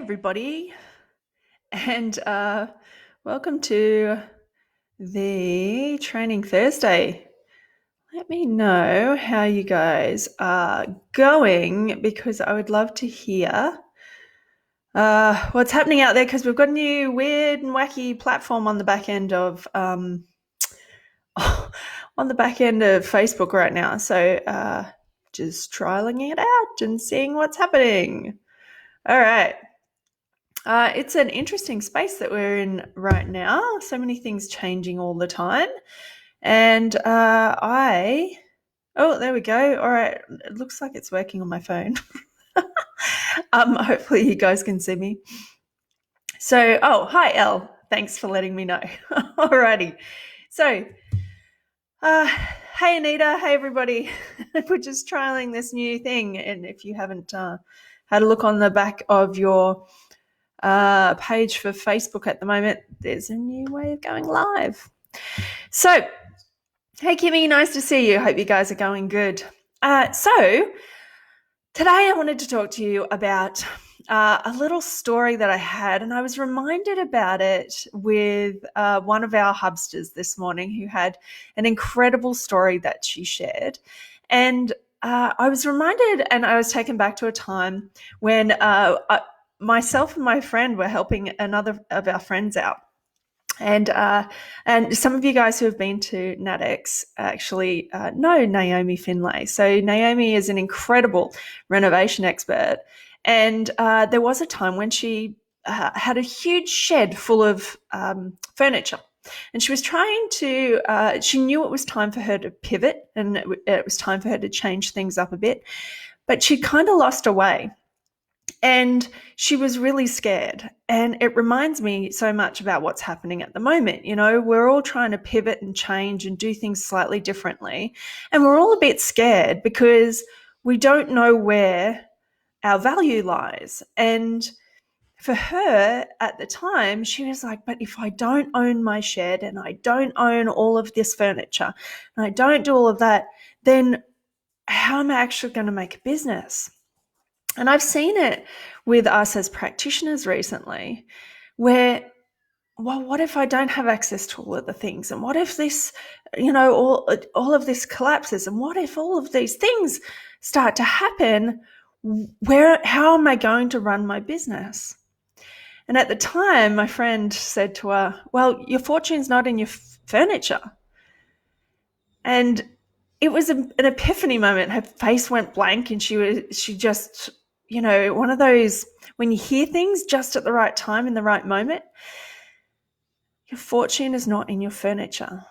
everybody, and welcome to the Training Thursday. Let me know how you guys are going, because I would love to hear what's happening out there, because we've got a new weird and wacky platform on the back end of Facebook right now. So just trialing it out and seeing what's happening. All right. It's an interesting space that we're in right now. So many things changing all the time. And there we go. All right. It looks like it's working on my phone. Hopefully you guys can see me. So, hi, Elle. Thanks for letting me know. Alrighty. So, hey, Anita. Hey, everybody. We're just trialing this new thing. And if you haven't had a look on the back of your page for Facebook at the moment, there's a new way of going live. So, hey Kimmy, nice to see you. Hope you guys are going good. So today I wanted to talk to you about a little story that I had, and I was reminded about it with one of our hubsters this morning, who had an incredible story that she shared. And I was reminded, and I was taken back to a time when myself and my friend were helping another of our friends out. And some of you guys who have been to NatEx actually know Naomi Findlay. So Naomi is an incredible renovation expert. And there was a time when she had a huge shed full of furniture. And she was trying to, she knew it was time for her to pivot, and it was time for her to change things up a bit. But she kind of lost her way. And she was really scared. And it reminds me so much about what's happening at the moment. You know, we're all trying to pivot and change and do things slightly differently. And we're all a bit scared because we don't know where our value lies. And for her at the time, she was like, but if I don't own my shed and I don't own all of this furniture and I don't do all of that, then how am I actually going to make a business? And I've seen it with us as practitioners recently, where, well, what if I don't have access to all of the things? And what if this, all of this collapses? And what if all of these things start to happen? How am I going to run my business? And at the time, my friend said to her, well, your fortune's not in your furniture. And it was an epiphany moment. Her face went blank, and she just, one of those, when you hear things just at the right time in the right moment. Your fortune is not in your furniture.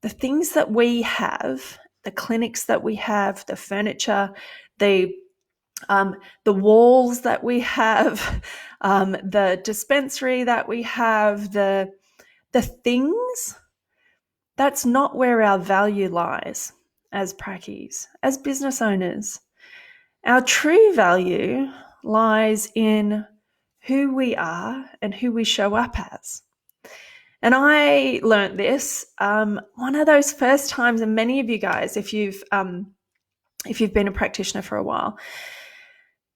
The things that we have, the clinics that we have, the furniture, the walls that we have, the dispensary that we have, the things, that's not where our value lies as prackies, as business owners. Our true value lies in who we are and who we show up as. And I learned this one of those first times, and many of you guys, if you've been a practitioner for a while,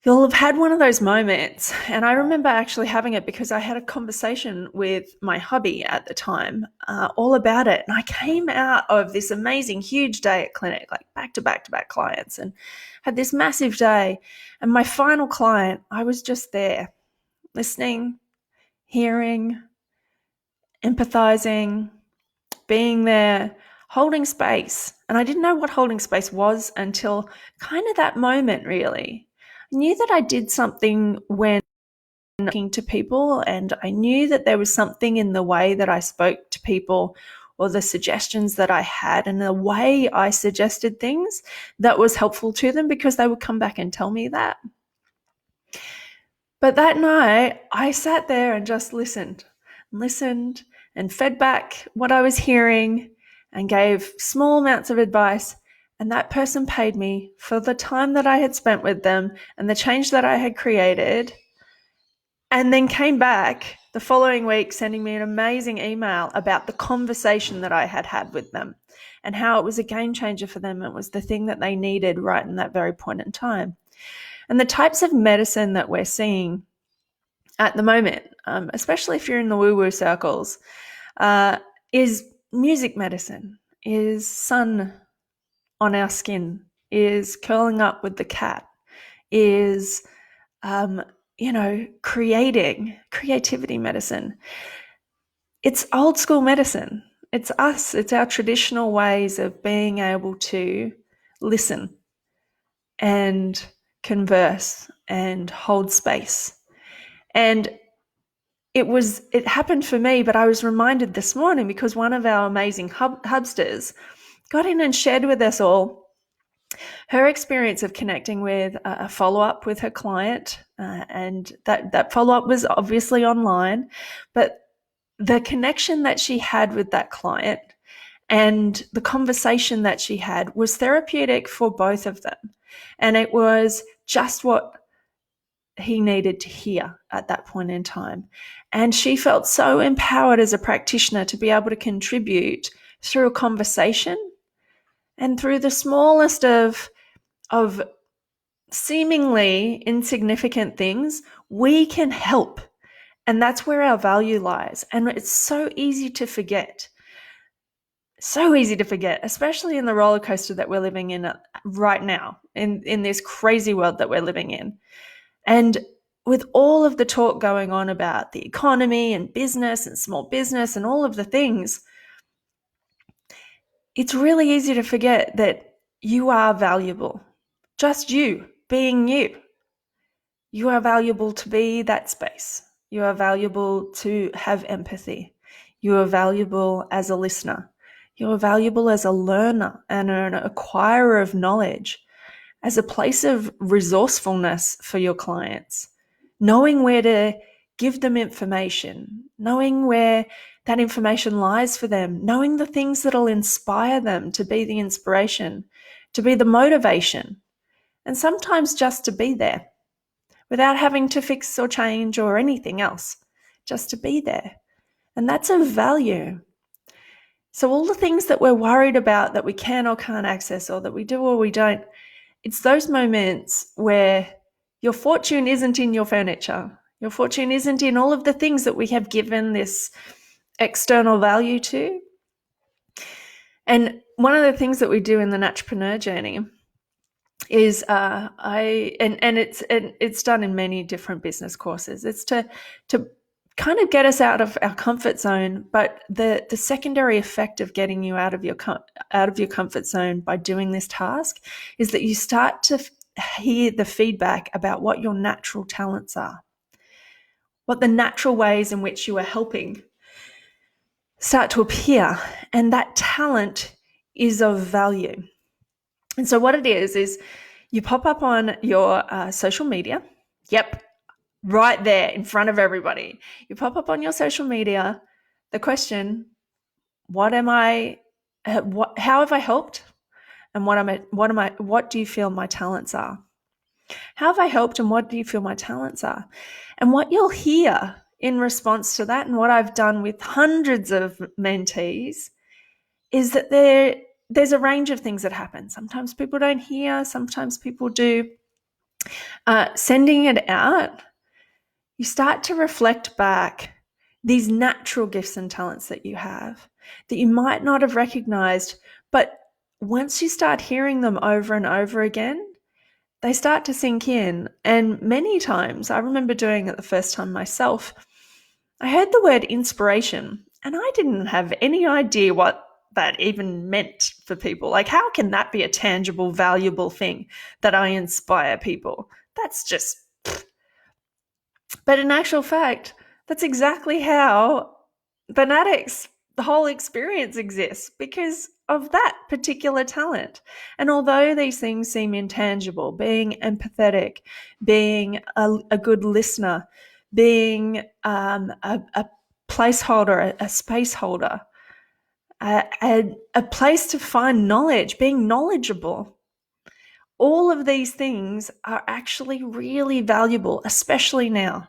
you'll have had one of those moments. And I remember actually having it because I had a conversation with my hubby at the time all about it. And I came out of this amazing, huge day at clinic, like back to back clients, and had this massive day. And my final client, I was just there listening, hearing, empathizing, being there, holding space. And I didn't know what holding space was until kind of that moment, really. I knew that I did something when talking to people, and I knew that there was something in the way that I spoke to people, or the suggestions that I had, and the way I suggested things that was helpful to them, because they would come back and tell me that. But that night, I sat there and just listened and fed back what I was hearing and gave small amounts of advice. And that person paid me for the time that I had spent with them and the change that I had created, and then came back the following week sending me an amazing email about the conversation that I had had with them and how it was a game changer for them. It was the thing that they needed right in that very point in time. And the types of medicine that we're seeing at the moment, especially if you're in the woo-woo circles, is music medicine, is sun on our skin, is curling up with the cat, is, creativity medicine. It's old school medicine. It's us. It's our traditional ways of being able to listen and converse and hold space. And it happened for me, but I was reminded this morning because one of our amazing hubsters got in and shared with us all her experience of connecting with a follow-up with her client, and that follow-up was obviously online, but the connection that she had with that client and the conversation that she had was therapeutic for both of them. And it was just what he needed to hear at that point in time. And she felt so empowered as a practitioner to be able to contribute through a conversation and through the smallest of seemingly insignificant things. We can help. And that's where our value lies. And it's so easy to forget. So easy to forget, especially in the roller coaster that we're living in right now, in this crazy world that we're living in. And with all of the talk going on about the economy and business and small business and all of the things, it's really easy to forget that you are valuable. Just you, being you. You are valuable to be that space. You are valuable to have empathy. You are valuable as a listener. You are valuable as a learner and an acquirer of knowledge, as a place of resourcefulness for your clients, knowing where to give them information, knowing where that information lies for them, knowing the things that'll inspire them to be the inspiration, to be the motivation, and sometimes just to be there without having to fix or change or anything else, just to be there. And that's of value. So all the things that we're worried about that we can or can't access, or that we do or we don't, it's those moments where your fortune isn't in your furniture. Your fortune isn't in all of the things that we have given this external value to. And one of the things that we do in the Naturepreneur journey is it's done in many different business courses. It's to kind of get us out of our comfort zone, but the secondary effect of getting you out of your comfort zone by doing this task is that you start to hear the feedback about what your natural talents are, what the natural ways in which you are helping start to appear, and that talent is of value. And so what it is you pop up on your social media. Yep, right there in front of everybody. You pop up on your social media the question, how have I helped? And what do you feel my talents are? How have I helped and what do you feel my talents are? And what you'll hear in response to that, and what I've done with hundreds of mentees, is that there's a range of things that happen. Sometimes people don't hear, sometimes people do. Sending it out, you start to reflect back these natural gifts and talents that you have that you might not have recognized, but once you start hearing them over and over again, they start to sink in. And many times, I remember doing it the first time myself, I heard the word inspiration and I didn't have any idea what that even meant for people. Like, how can that be a tangible, valuable thing that I inspire people? That's just... But in actual fact, that's exactly how the NatEx, the whole experience exists, because of that particular talent. And although these things seem intangible, being empathetic, being a good listener, being a placeholder, a space holder, a place to find knowledge, being knowledgeable, all of these things are actually really valuable, especially now,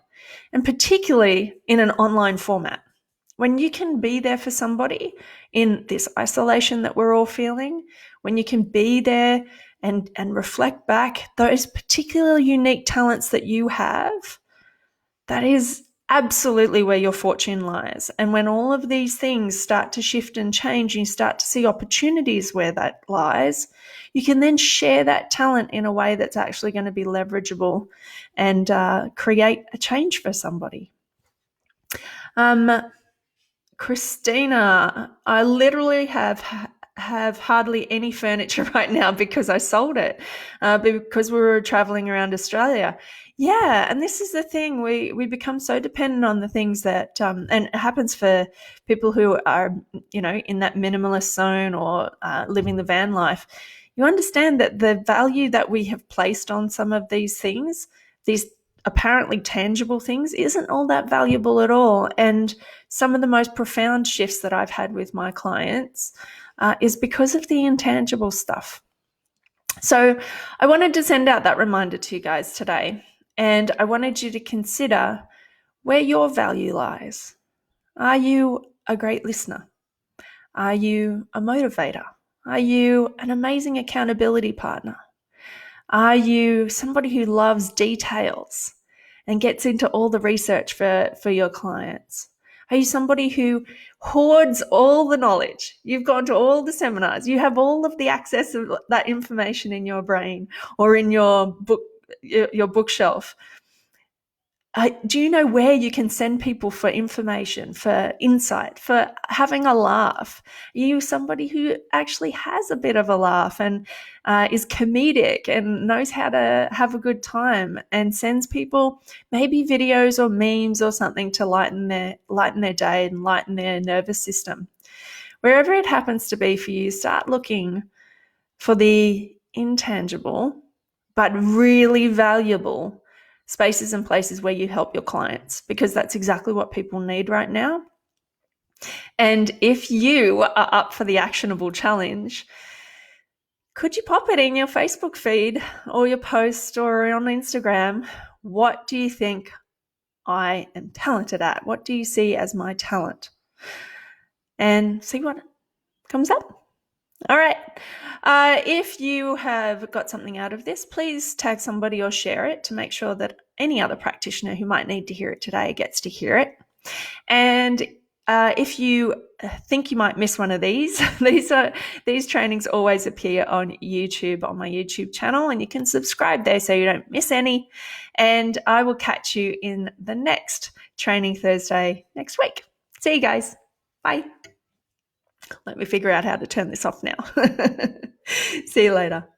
and particularly in an online format. When you can be there for somebody in this isolation that we're all feeling, when you can be there and reflect back those particular unique talents that you have, That is absolutely where your fortune lies. And when all of these things start to shift and change, you start to see opportunities where that lies, you can then share that talent in a way that's actually going to be leverageable and create a change for somebody. Christina, I literally have hardly any furniture right now because I sold it because we were traveling around Australia. Yeah, and this is the thing, we become so dependent on the things that and it happens for people who are, in that minimalist zone or living the van life. You understand that the value that we have placed on some of these things, these apparently tangible things, isn't all that valuable at all. And some of the most profound shifts that I've had with my clients is because of the intangible stuff. So I wanted to send out that reminder to you guys today, and I wanted you to consider where your value lies. Are you a great listener? Are you a motivator? Are you an amazing accountability partner? Are you somebody who loves details and gets into all the research for your clients? Are you somebody who hoards all the knowledge? You've gone to all the seminars. You have all of the access of that information in your brain or in your bookshelf. Do you know where you can send people for information, for insight, for having a laugh? Are you somebody who actually has a bit of a laugh and is comedic and knows how to have a good time and sends people maybe videos or memes or something to lighten their day and lighten their nervous system? Wherever it happens to be for you, start looking for the intangible but really valuable spaces and places where you help your clients, because that's exactly what people need right now. And if you are up for the actionable challenge, could you pop it in your Facebook feed or your post or on Instagram? What do you think I am talented at? What do you see as my talent? And see what comes up. All right. If you have got something out of this, please tag somebody or share it to make sure that any other practitioner who might need to hear it today gets to hear it. And if you think you might miss one of these, these trainings always appear on YouTube, on my YouTube channel, and you can subscribe there so you don't miss any. And I will catch you in the next Training Thursday next week. See you guys. Bye. Let me figure out how to turn this off now. See you later.